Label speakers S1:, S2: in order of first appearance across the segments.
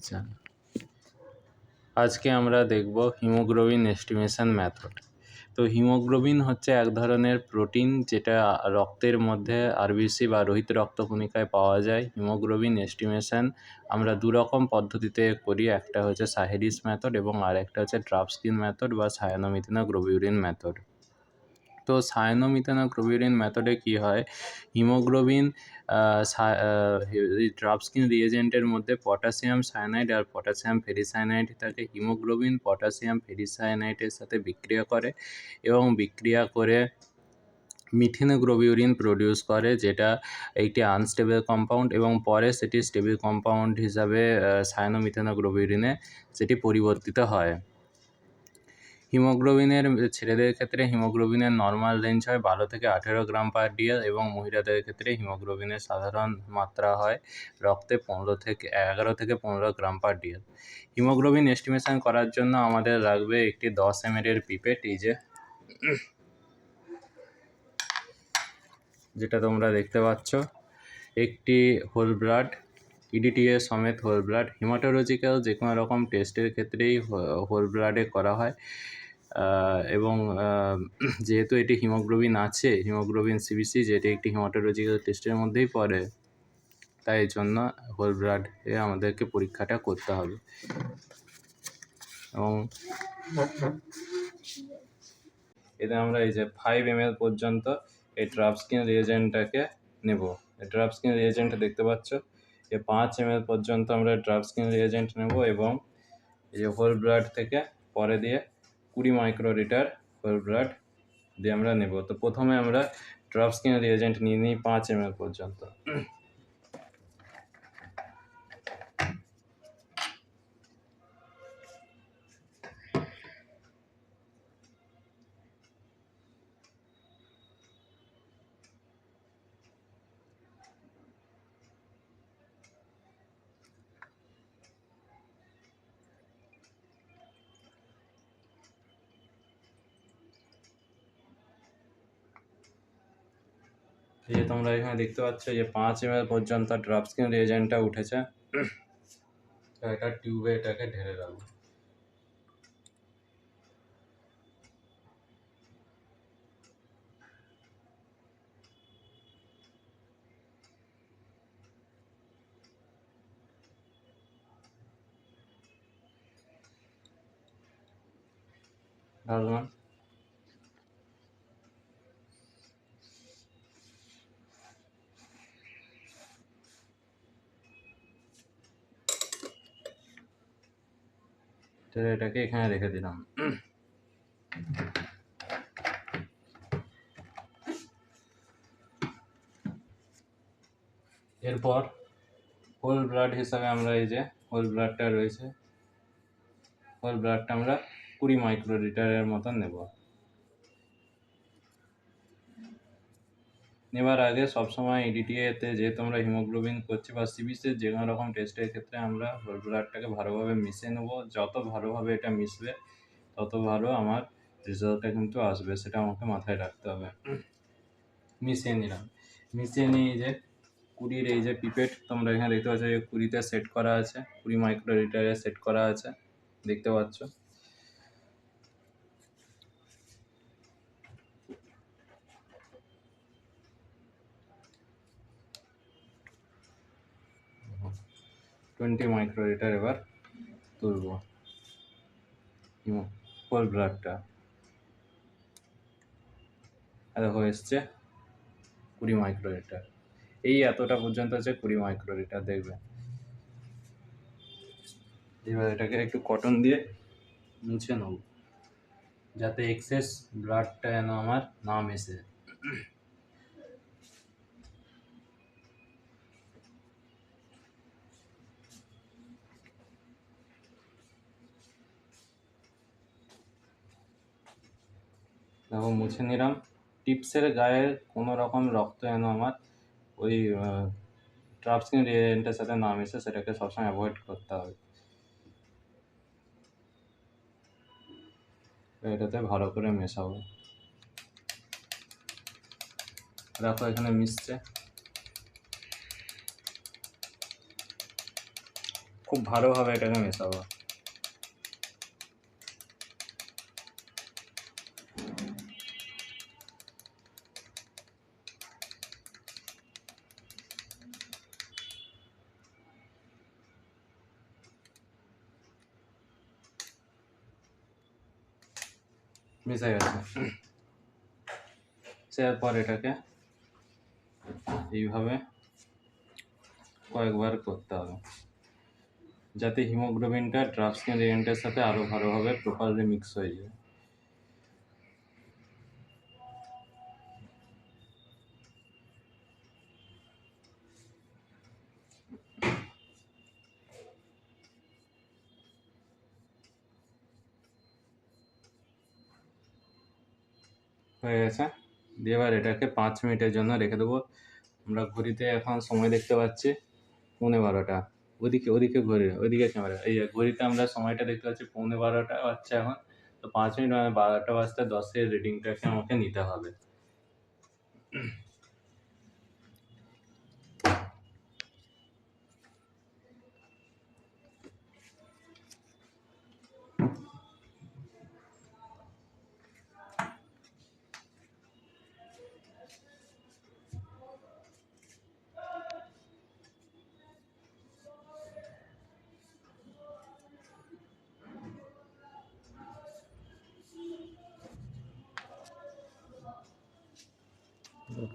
S1: আচ্ছা, আজকে আমরা দেখব হিমোগ্লোবিন এস্টিমেশন মেথড। তো হিমোগ্লোবিন হচ্ছে এক ধরনের প্রোটিন যেটা রক্তের মধ্যে আরবিসি বা লোহিত রক্তকণিকায় পাওয়া যায়। হিমোগ্লোবিন এস্টিমেশন আমরা দু রকম পদ্ধতিতে করি, একটা হচ্ছে সাহেরিস মেথড এবং আরেকটা হচ্ছে ট্রাপস্কিন মেথড বা সায়ানোমিথেনোগ্লোবিউরিন মেথড। তো সায়ানোমিথেনোগ্লোবিউরিন মেথডে কী হয়, হিমোগ্লোবিন ট্রাপস্কিন রিয়েজেন্টের মধ্যে পটাশিয়াম সায়ানাইড আর পটাশিয়াম ফেরিসায়ানাইড থাকে। হিমোগ্লোবিন পটাশিয়াম ফেরিসায়ানাইডের সাথে বিক্রিয়া করে এবং বিক্রিয়া করে মিথেনোগ্লোবিউরিন প্রডিউস করে, যেটা একটি আনস্টেবল কম্পাউন্ড এবং পরে সেটি স্টেবল কম্পাউন্ড হিসাবে সায়ানোমিথেনোগ্লোবিউরিনে সেটি পরিবর্তিত হয়। হিমোগ্লোবিনের ছেলেদের ক্ষেত্রে হিমোগ্লোবিনের নর্মাল রেঞ্জ হয় 12 থেকে 18 গ্রাম পার ডিএল এবং মহিলাদের ক্ষেত্রে হিমোগ্লোবিনের সাধারণ মাত্রা হয় রক্তে 11 থেকে 15 গ্রাম পার ডিএল। হিমোগ্লোবিন এস্টিমেশন করার জন্য আমাদের লাগবে একটি 10 ml এর পিপেট, এই যেটা তোমরা দেখতে পাচ্ছ, একটি হোল ব্লাড, ইডিটিএ সমেত হোল ব্লাড। হিমাটোলজিক্যাল যে কোনো রকম টেস্টের ক্ষেত্রেই হোল ব্লাডে করা হয় এবং যেহেতু এটি হিমোগ্লোবিন আছে, হিমোগ্লোবিন সিবিসি যেটি একটি হিমাটোলজিক্যাল টেস্টের মধ্যেই পড়ে, তাই জন্য হোল ব্লাডে আমাদেরকে পরীক্ষাটা করতে হবে। এবং এতে আমরা এই যে 5 ml পর্যন্ত এই ট্রাপস্কিন রিয়েজেন্টটাকে নেব। এই ট্রাপস্কিন রিয়েজেন্ট দেখতে পাচ্ছ, এই 5 ml পর্যন্ত আমরা ট্রাপস্কিন রিয়েজেন্ট নেব এবং এই হোল ব্লাড থেকে পরে দিয়ে 20 মাইক্রোলিটার হোল ব্লাড দিয়ে আমরা নেব। তো প্রথমে আমরা ট্রাপস্কিন রিয়েজেন্ট নিয়ে নিই 5 ml পর্যন্ত। এই যে তোমরা এখানে দেখতে পাচ্ছ যে 5 ml পর্যন্ত ট্রাপস্কিন রিয়েজেন্টটা উঠেছে। এটা টিউবে এটাকে ঢেলে রাখবো। ঢাললাম। এটাকে এখানে রেখে দিলাম। এরপর হোল ব্লাড হিসাবে আমরা এই যে হোল ব্লাডটা রয়েছে, হোল ব্লাডটা আমরা 20 মাইক্রোলিটারের মতন নেব। নেবার আগে সবসময় ইডিটিএতে যেহেতু আমরা হিমোগ্লোবিন করছি বা সিবিসির যে কোনো রকম টেস্টের ক্ষেত্রে আমরা হোল ব্লাডটাকে ভালোভাবে মিশিয়ে নেব। যত ভালোভাবে এটা মিশবে তত ভালো আমার রেজাল্টটা কিন্তু আসবে, সেটা আমাকে মাথায় রাখতে হবে। মিশিয়ে নিলাম। মিশিয়ে নিয়ে যে 20 এই যে পিপেট তোমরা এখানে দেখতে পাচ্ছ, 20তে সেট করা আছে, 20 মাইক্রোলিটারে সেট করা আছে, দেখতে পাচ্ছ। টোয়েন্টি মাইক্রোলিটার এবার তুলব হোল ব্লাডটা। দেখো এসছে 20 মাইক্রোলিটার। এই এতটা পর্যন্ত আছে 20 মাইক্রোলিটার, দেখবে। এবার এটাকে একটু কটন দিয়ে মুছে নেব যাতে এক্সেস ব্লাডটা যেন আমার না মেশে। দেখো মুছে নিলাম। টিপসের গায়ে কোনো রকম রক্ত যেন আমার ওই ট্রাপস্কিন রিয়েজেন্টের সাথে না মেশে, সেটাকে সবসময় অ্যাভয়েড করতে হবে। এটাতে ভালো করে মেশাবো। দেখো এখানে মিশছে। খুব ভালোভাবে এটাকে মেশাবো। মিশে গেছে। এরপর এটাকে এইভাবে কয়েকবার করতে হবে যাতে হিমোগ্লোবিনটা ড্রাফটস্কিন রিয়েজেন্টের সাথে আরও ভালোভাবে প্রপারলি মিক্স হয়ে যায়। হয়ে গেছে। দিয়ে এবার এটাকে 5 মিনিটের জন্য রেখে দেবো। আমরা ঘড়িতে এখন সময় দেখতে পাচ্ছি 11:15। ওদিকে ঘড়ি, ওইদিকে ক্যামেরা, এই ঘড়িতে আমরা সময়টা দেখতে পাচ্ছি 11:15 বাজছে এখন। তো 5 মিনিট মানে 12টা বাজতে 10-এর রিডিংটাকে আমাকে নিতে হবে।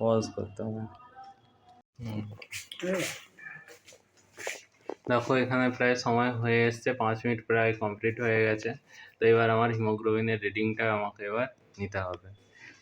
S1: পজ করতে হবে। দেখো এখানে প্রায় সময় হয়ে এসছে, 5 মিনিট প্রায় কমপ্লিট হয়ে গেছে। তো এবার আমার হিমোগ্লোবিনের রিডিংটা আমাকে এবার নিতে হবে।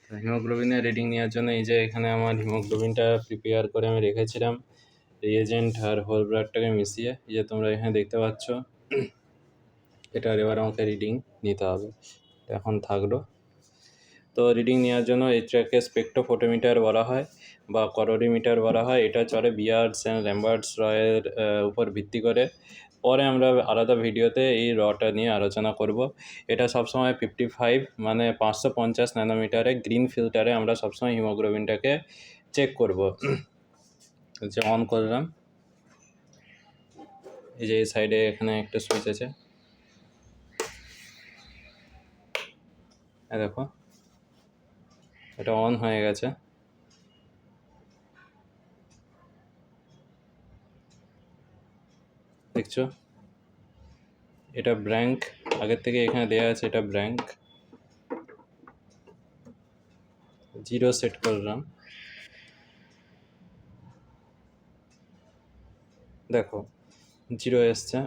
S1: তো হিমোগ্লোবিনের রিডিং নেওয়ার জন্য এই যে এখানে আমার হিমোগ্লোবিনটা প্রিপেয়ার করে আমি রেখেছিলাম রিয়েজেন্ট আর হোল ব্লাডটাকে মিশিয়ে, এই যে তোমরা এখানে দেখতে পাচ্ছ। এটার এবার আমাকে রিডিং নিতে হবে। এখন থাকলো। তো রিডিং নেওয়ার জন্য এটাকে স্পেকট্রোফোটোমিটার বলা হয় বা করোরিমিটার বলা হয়। এটা চলে বিয়ার্ডস অ্যান্ড ল্যাম্বার্টস রয়ের উপর ভিত্তি করে। পরে আমরা আলাদা ভিডিওতে এই রটা নিয়ে আলোচনা করব। এটা সবসময় 55 মানে 550 ন্যানোমিটারে গ্রিন ফিল্টারে আমরা সবসময় হিমোগ্লোবিনটাকে চেক করব। যে অন করলাম, এই যে এই সাইডে এখানে একটা সুইচ আছে, দেখো এটা অন হয়ে গেছে। দেখছো এটা ব্ল্যাঙ্ক, আগের থেকে এখানে দেওয়া আছে এটা ব্ল্যাঙ্ক। 0 সেট করলাম, দেখো 0 এসছে।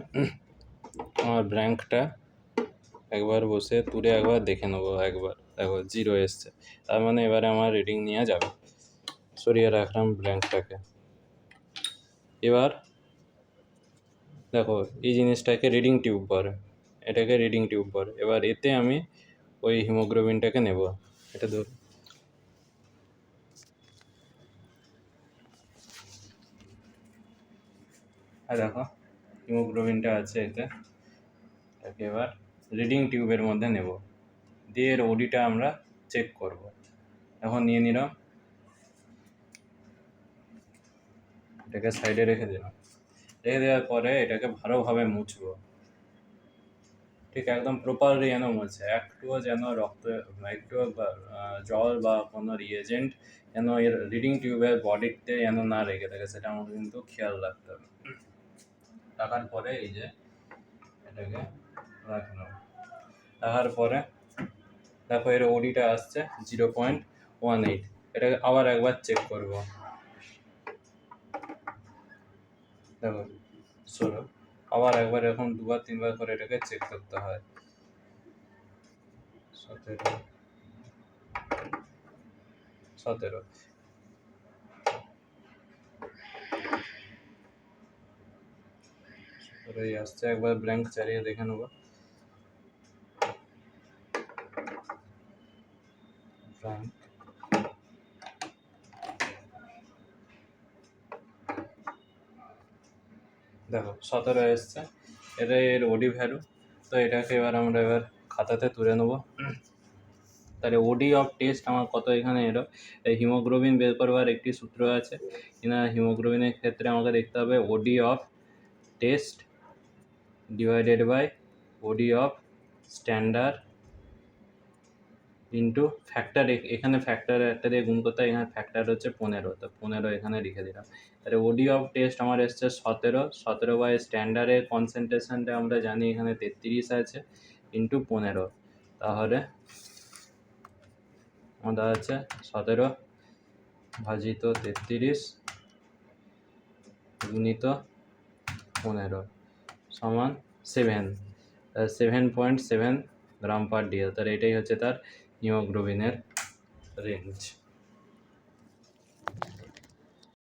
S1: আমার ব্ল্যাঙ্কটা একবার বসে তুলে একবার দেখে নেবো, একবার দেখো 0 এসছে, তার মানে এবারে আমার রিডিং নেওয়া যাবে। সরিয়ে রাখলাম ব্ল্যাঙ্কটাকে। এবার দেখো এই জিনিসটাকে রিডিং টিউব বলে, এটাকে রিডিং টিউব বলে। এবার এতে আমি ওই হিমোগ্লোবিনটাকে নেব। এটা ধর, দেখো হিমোগ্লোবিনটা আছে এতে। এটাকে এবার রিডিং টিউবের মধ্যে নেব, দিয়ে এর ওডিটা আমরা চেক করব। এখন নিয়ে নিলাম, এটাকে সাইডে রেখে দিলাম। রেখে দেওয়ার পরে এটাকে ভালোভাবে মুছবো, ঠিক একদম প্রপারলি যেন মুছে, একটুও যেন রক্ত, একটুও জল বা কোনো রিয়েজেন্ট যেন এর রিডিং টিউবের বডিতে যেন না রেখে থাকে, সেটা আমাকে কিন্তু খেয়াল রাখতে হবে। রাখার পরে এই যে এটাকে রাখলাম, রাখার পরে দেখো এর ওডিটা আসছে 0.18। এটাকে আবার একবার চেক করব। দেখো 16, আবার একবার এরকম 2-3 বার করে এটাকে চেক করতে হয়। 17 আসছে, একবার ব্ল্যাঙ্ক চালিয়ে দেখে নেবো। দেখো 17 এসছে, এটা এর ওডি ভ্যালু। তো এটাকে আমরা এবার খাতাতে তুলে নেবো। তাহলে ওডি অফ টেস্ট আমার কত এখানে এলো। এই হিমোগ্লোবিন বের করবার একটি সূত্র আছে কিনা, হিমোগ্লোবিনের ক্ষেত্রে আমাকে দেখতে হবে OD of test divided by OD of standard into factor, এখানে ফ্যাক্টর একটা দিয়ে গুণ করতে হয়, এখানে ফ্যাক্টর হচ্ছে 15, তো 15 এখানে লিখে দিলাম। তাহলে ওডি অফ টেস্ট আমার এসছে 17 বাই স্ট্যান্ডার্ডের কনসেন্ট্রেশনটা আমরা জানি এখানে 33 আছে ইন্টু 15, তাহলে আমাদের আছে 17 ভাজিত 33 গুণিত 15 সমান 7.7 গ্রাম পার ডিএল। তাহলে এটাই হচ্ছে তার হিমোগ্লোবিনের রেঞ্জ।